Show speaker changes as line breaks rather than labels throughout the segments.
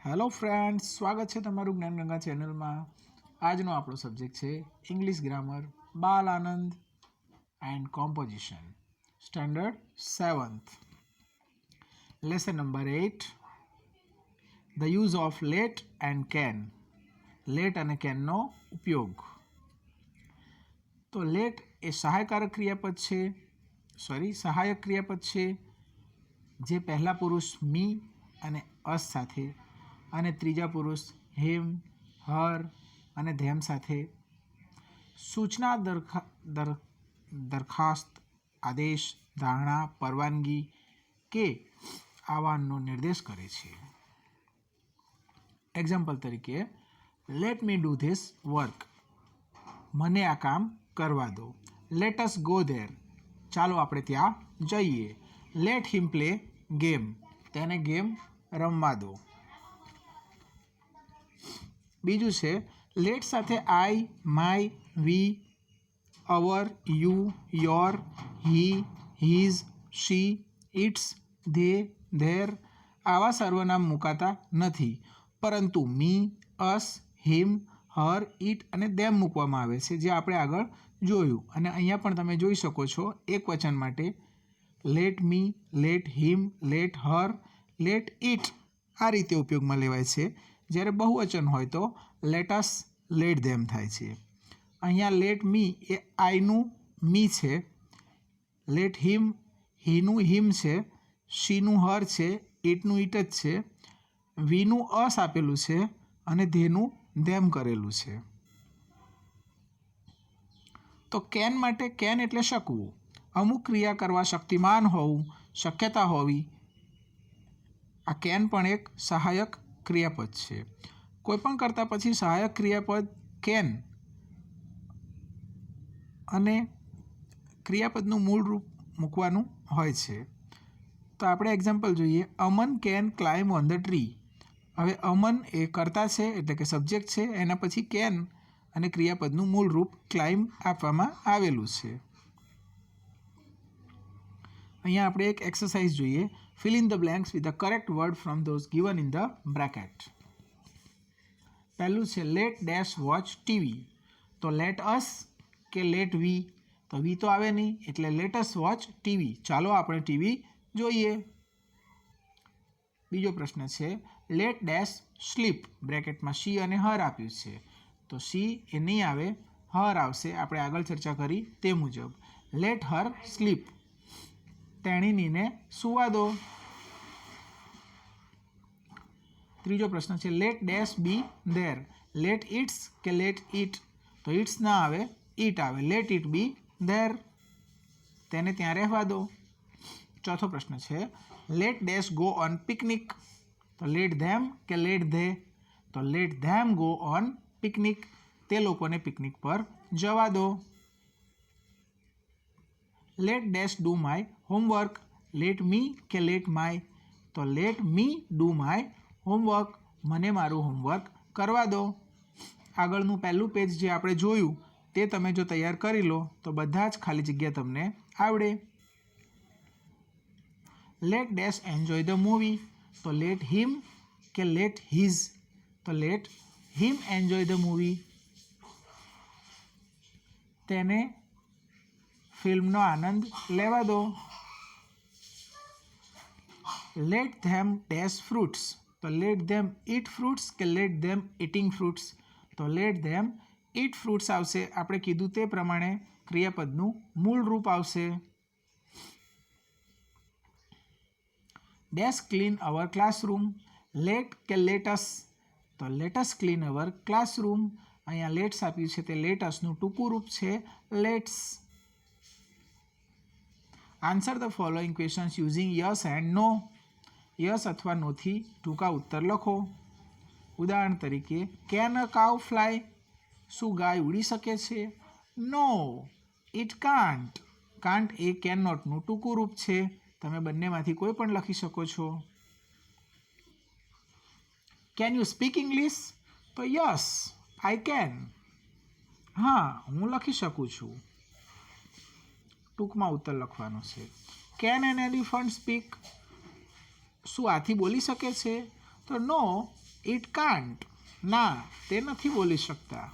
Hello friends, સ્વાગત છે તમારું જ્ઞાનગંગા ચેનલમાં. આજનો આપણો સબ્જેક્ટ છે English grammar, Bal Anand and composition, standard 7th. Lesson number 8, the use of let and can. Let અને કેનનો ઉપયોગ. તો લેટ એ સહાયક ક્રિયાપદ છે જે પહેલા પુરુષ મી અને અસ સાથે અને ત્રીજા પુરુષ હિમ, હર અને ધેમ સાથે સૂચના, દરખાસ્ત, આદેશ, ધારણા, પરવાનગી કે આહવાનનો નિર્દેશ કરે છે. એક્ઝામ્પલ તરીકે, let me do this work. મને આ કામ કરવા દો. Let us go there. ચાલો આપણે ત્યાં જઈએ. Let him play game. તેને ગેમ રમવા દો. બીજું છે લેટ સાથે I, my, we, our, you, your, he, his, she, its, they, their આવા સર્વનામ મુકાતા નથી, પરંતુ મી, અસ, હિમ, હર, ઇટ અને ધેમ મૂકવામાં આવે છે, જે આપણે આગળ જોયું. અને અહીંયા પણ તમે જોઈ શકો છો એક વચન માટે let me, let him, let her, let it આ રીતે ઉપયોગમાં લેવાય છે. જ્યારે બહુવચન હોય તો લેટ અસ, લેટ ધેમ થાય છે. અહીંયા લેટ મી એ આઈનું મી છે, લેટ હિમ હીનું હિમ છે, શીનું હર છે, ઇટનું ઇટ જ છે, વીનું અસ આપેલું છે અને ધેનું ધેમ કરેલું છે. તો કેન માટે કેન એટલે શકવું, અમુક ક્રિયા કરવા શક્તિમાન હોવું, શક્યતા હોવી. આ કેન પણ એક સહાયક ક્રિયાપદ છે. કોઈપણ કરતા પછી સહાયક ક્રિયાપદ કેન અને ક્રિયાપદનું મૂળ રૂપ મૂકવાનું હોય છે. તો આપણે એક્ઝામ્પલ જોઈએ. Aman can climb on the tree. હવે અમન એ કર્તા છે એટલે કે સબ્જેક્ટ છે, એના પછી કેન અને ક્રિયાપદનું મૂળ રૂપ ક્લાઇમ્બ આપવામાં આવેલું છે. અહીંયા આપણે એક એક્સરસાઇઝ જોઈએ. Fill in the blanks with the correct word from those given in the bracket. પહેલું છે લેટ ડેશ વોચ ટીવી. તો લેટ અસ કે લેટ વી? તો વી તો આવે નહીં, એટલે લેટ અસ વોચ ટીવી. ચાલો આપણે ટીવી જોઈએ. બીજો પ્રશ્ન છે લેટ ડેશ સ્લીપ. બ્રેકેટમાં શી અને હર આપ્યું છે, તો શી એ નહીં આવે, હર આવશે. આપણે આગળ ચર્ચા કરી તે મુજબ. Let her sleep. તેણીને સુવા દો. ત્રીજો પ્રશ્ન છે let dash be there. Let it's કે લેટ ઇટ? તો ઇટ્સ ના આવે, ઇટ આવે. Let it be there. તેને ત્યાં રહેવા દો. ચોથો પ્રશ્ન છે let dash go on picnic. તો લેટ ધેમ કે લેટ ધે? તો let them go on picnic. તે લોકોને પિકનિક પર જવા દો. Let dash do my homework. Let me કે લેટ માય? તો let me do my homework. મને મારું હોમવર્ક કરવા દો. આગળનું પહેલું પેજ જે આપણે જોયું તે તમે જો તૈયાર કરી લો તો બધા જ ખાલી જગ્યા તમને આવડે. Let dash enjoy the movie. તો લેટ હિમ કે લેટ હીઝ? તો let him enjoy the movie. તેને ફિલ્મનો આનંદ લેવા દો. Let them dash fruits. તો લેટ ધેમ ઇટ ફ્રૂટ્સ કે લેટ ધેમ ઇટિંગ ફ્રૂટ્સ? તો લેટ ધેમ ઇટ ફ્રૂટ્સ આવશે. આપણે કીધું તે પ્રમાણે ક્રિયાપદનું મૂળ રૂપ આવશે. Dash clean our classroom. Let કે લેટસ? તો લેટસ ક્લીન અવર ક્લાસરૂમ. અહીંયા લેટ્સ આપ્યું છે તે લેટસનું ટૂંકું રૂપ છે let's. Answer the following questions using yes and no. Yes અથવા નોથી ટૂંકા ઉત્તર લખો. ઉદાહરણ તરીકે, કેન અ કાઉ ફ્લાય? શું ગાય ઉડી શકે છે? No, it can't. કાન્ટ એ કેન નોટનું ટૂંકું રૂપ છે. તમે બંનેમાંથી કોઈ પણ લખી શકો છો. Can you speak English? તો યસ, આઈ કેન. હા, હું લખી શકું છું. ટૂંકમાં ઉત્તર લખવાનો છે. Can an elephant speak? શું હાથી બોલી શકે છે? તો નો, ઇટ કાન્ટ. ના, તે નથી બોલી શકતા.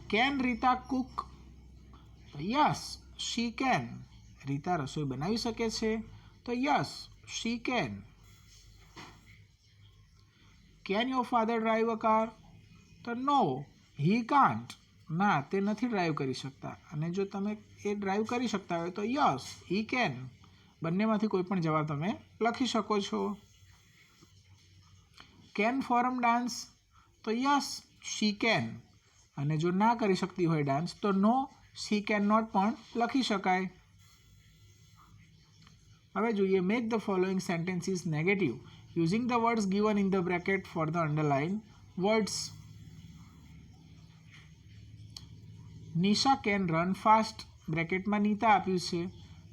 Can Rita cook? Yes she can. Rita રસોઈ બનાવી શકે છે? તો yes she can. Can your father drive a car? તો નો હી કાન્ટ. ના, તે નથી ડ્રાઈવ કરી શકતા. અને જો તમે એ ડ્રાઈવ કરી શકતા હોય તો યસ હી કેન. બંનેમાંથી કોઈ પણ જવાબ તમે લખી શકો છો. Can forum dance? તો યસ શી કેન. અને જો ના કરી શકતી હોય ડાન્સ તો નો શી કેન નોટ પણ લખી શકાય. હવે જોઈએ make the following sentences negative using the words given in the bracket for the underline words. Nisha can run fast. બ્રેકેટમાં નીતા આપ્યું છે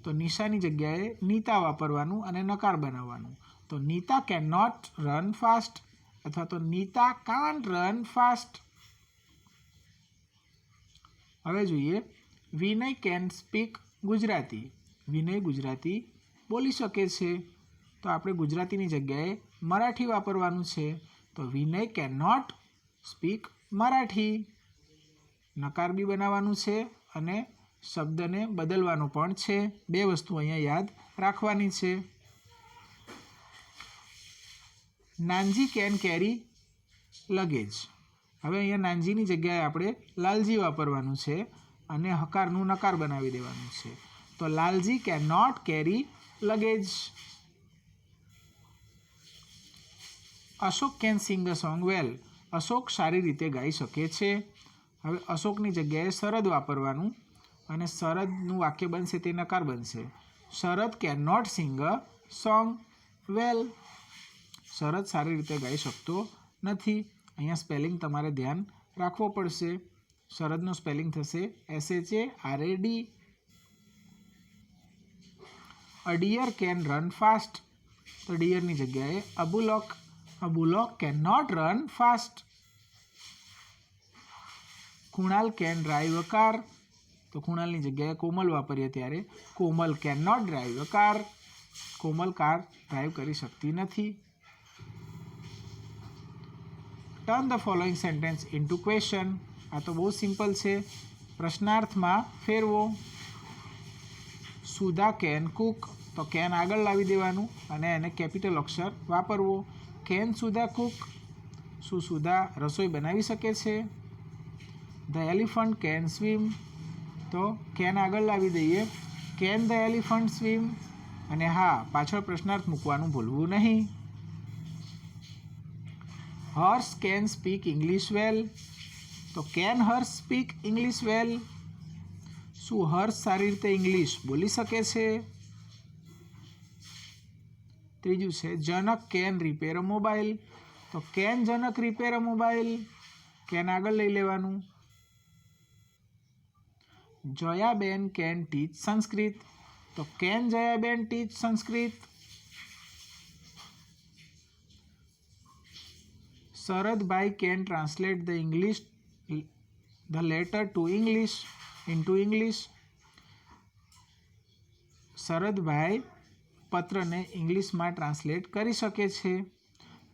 તો નિશાની જગ્યાએ નીતા વાપરવાનું અને નકાર બનાવવાનું. તો Nita can not run fast અથવા તો નીતા કાન્ટ રન ફાસ્ટ. હવે જોઈએ વિનય કેન સ્પીક ગુજરાતી. વિનય ગુજરાતી બોલી શકે છે તો આપણે ગુજરાતીની જગ્યાએ મરાઠી વાપરવાનું છે. તો વિનય કેન નોટ સ્પીક મરાઠી. નકાર બી બનાવવાનું છે અને શબ્દને બદલવાનો પણ છે. બે વસ્તુ અહીંયા યાદ રાખવાની છે. Nanji can carry luggage. હવે અહીંયા નાનજીની જગ્યાએ આપણે લાલજી વાપરવાનું છે અને હકારનું નકાર બનાવી દેવાનું છે. તો Lalji can not carry luggage. Ashok can sing a song well. Ashok સારી રીતે ગાઈ શકે છે. હવે અશોકની જગ્યાએ શરદ વાપરવાનું અને શરદનું વાક્ય બનશે તે નકાર બનશે. Sharad can not sing a song well. Sharad સારી રીતે ગાઈ શકતો નથી. અહીંયા સ્પેલિંગ તમારે ધ્યાન રાખવો પડશે. શરદનું સ્પેલિંગ થશે SHARAD. A deer can run fast. તો ડિયરની જગ્યાએ a bullock. A bullock can not run fast. Kunal can drive a car. તો કુણાલની જગ્યાએ કોમલ વાપરીએ ત્યારે Komal can not drive a car. Komal car drive કરી શકતી નથી. Turn the following sentence into question. આ તો બહુ સિમ્પલ છે. પ્રશ્નાર્થમાં ફેરવો. Sudha can cook. તો કેન આગળ લાવી દેવાનું અને એને કેપિટલ અક્ષર વાપરવો. Can Sudha Cook. શું સુધા રસોઈ બનાવી શકે છે? The elephant can swim. તો કેન આગળ લાવી દઈએ. Can the elephant swim. અને હા, પાછળ પ્રશ્નાર્થ મૂકવાનું ભૂલવું નહીં. હર્ષ કેન સ્પીક ઇંગ્લિશ વેલ. તો કેન હર્ષ સ્પીક ઇંગ્લિશ વેલ. શું હર્ષ સારી રીતે ઇંગ્લિશ બોલી શકે છે? ત્રીજું છે Janak can repair a mobile. તો can Janak repair a mobile. Can આગળ લઈ લેવાનું. Jayaben can teach Sanskrit. તો can Jayaben teach Sanskrit. Sharadbhai can translate the English the letter to English into English. Sharadbhai પત્રને ઇંગ્લિશમાં ટ્રાન્સલેટ કરી શકે છે.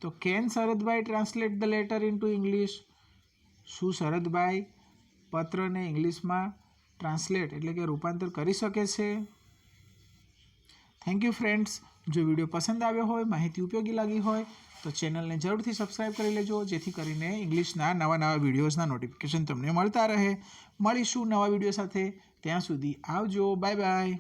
તો can Sharadbhai translate the letter into English. શું શરદભાઈ પત્રને ઇંગ્લિશમાં ટ્રાન્સલેટ એટલે કે રૂપાંતર કરી શકે છે? Thank you friends. જો વિડીયો પસંદ આવ્યો હોય, માહિતી ઉપયોગી લાગી હોય તો ચેનલને જરૂરથી સબસ્ક્રાઈબ કરી લેજો, જેથી કરીને ઇંગ્લિશના નવા વિડીયોઝના નોટિફિકેશન તમને મળતા રહે. મળીશું નવા વિડીયો સાથે. ત્યાં સુધી આવજો. Bye bye.